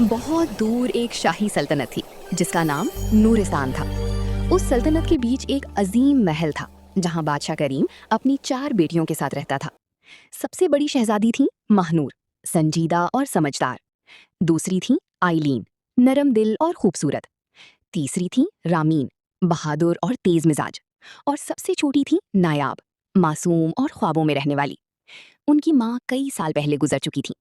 बहुत दूर एक शाही सल्तनत थी जिसका नाम नूरिस्तान था। उस सल्तनत के बीच एक अजीम महल था जहां बादशाह करीम अपनी 4 बेटियों के साथ रहता था। सबसे बड़ी शहजादी थी महनूर, संजीदा और समझदार। दूसरी थी आइलीन, नरम दिल और खूबसूरत। तीसरी थी रामीन, बहादुर और तेज मिजाज। और सबसे छोटी थी नायाब, मासूम और ख्वाबों में रहने वाली। उनकी माँ कई साल पहले गुजर चुकी थी।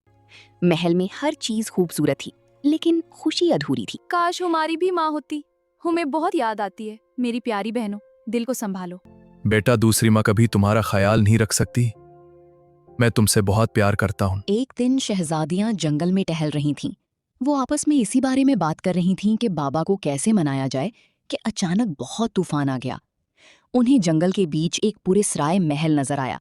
महल में हर चीज खूबसूरत थी, लेकिन खुशी अधूरी थी। काश हमारी भी माँ होती। हमें बहुत याद आती है। मेरी प्यारी बहनों, दिल को संभालो। बेटा, दूसरी माँ कभी तुम्हारा ख्याल नहीं रख सकती। मैं तुमसे बहुत प्यार करता हूँ। एक दिन शहजादियां जंगल में टहल रही थीं। वो आपस में इसी बारे में बात कर रही थीं कि बाबा को कैसे मनाया जाए कि अचानक बहुत तूफान आ गया। उन्हें जंगल के बीच एक पुरस्राय महल नजर आया।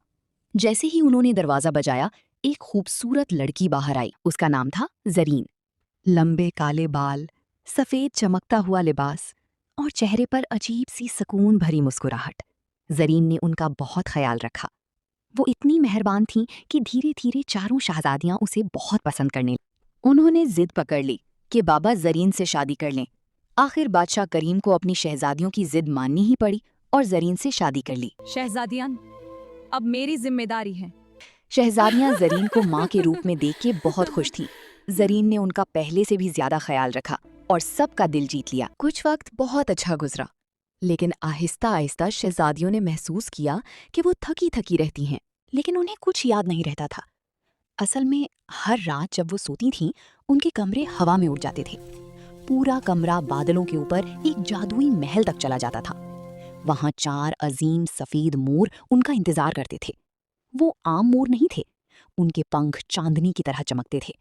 जैसे ही उन्होंने दरवाजा बजाया, एक खूबसूरत लड़की बाहर आई। उसका नाम था जरीन। लंबे काले बाल, सफेद चमकता हुआ लिबास और चेहरे पर अजीब सी सुकून भरी मुस्कुराहट। जरीन ने उनका बहुत ख्याल रखा। वो इतनी मेहरबान थीं कि धीरे धीरे चारों शहजादियां उसे बहुत पसंद करने लगीं। उन्होंने जिद पकड़ ली कि बाबा जरीन से शादी कर लें। आखिर बादशाह करीम को अपनी शहजादियों की जिद माननी ही पड़ी और जरीन से शादी कर ली। शहजादियां, अब मेरी जिम्मेदारी है। शहजादियां जरीन को माँ के रूप में देख के बहुत खुश थीं। जरीन ने उनका पहले से भी ज्यादा ख्याल रखा और सबका दिल जीत लिया। कुछ वक्त बहुत अच्छा गुजरा, लेकिन आहिस्ता आहिस्ता शहजादियों ने महसूस किया कि वो थकी थकी रहती हैं, लेकिन उन्हें कुछ याद नहीं रहता था। असल में हर रात जब वो सोती थीं, उनके कमरे हवा में उड़ जाते थे। पूरा कमरा बादलों के ऊपर एक जादुई महल तक चला जाता था। वहां 4 अजीम सफेद मोर उनका इंतजार करते थे। वो आम मोर नहीं थे। उनके पंख चांदनी की तरह चमकते थे।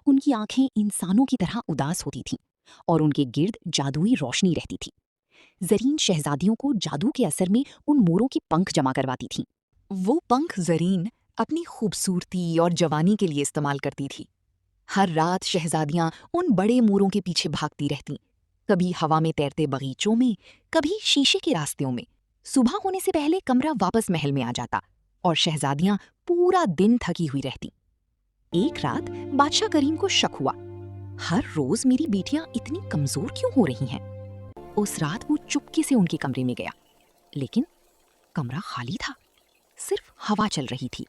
उनकी आंखें इंसानों की तरह उदास होती थीं और उनके गिर्द जादुई रोशनी रहती थी। जरीन शहजादियों को जादू के असर में उन मोरों के पंख जमा करवाती थीं। वो पंख जरीन अपनी खूबसूरती और जवानी के लिए इस्तेमाल करती थी। हर रात शहजादियां उन बड़े मोरों के पीछे भागती रहतीं, कभी हवा में तैरते बगीचों में, कभी शीशे के रास्तों में। सुबह होने से पहले कमरा वापस महल में आ जाता और शहजादियां पूरा दिन थकी हुई रहती। एक रात बादशाह करीम को शक हुआ, हर रोज मेरी बेटियां इतनी कमजोर क्यों हो रही हैं? उस रात वो चुपके से उनके कमरे में गया, लेकिन कमरा खाली था। सिर्फ हवा चल रही थी।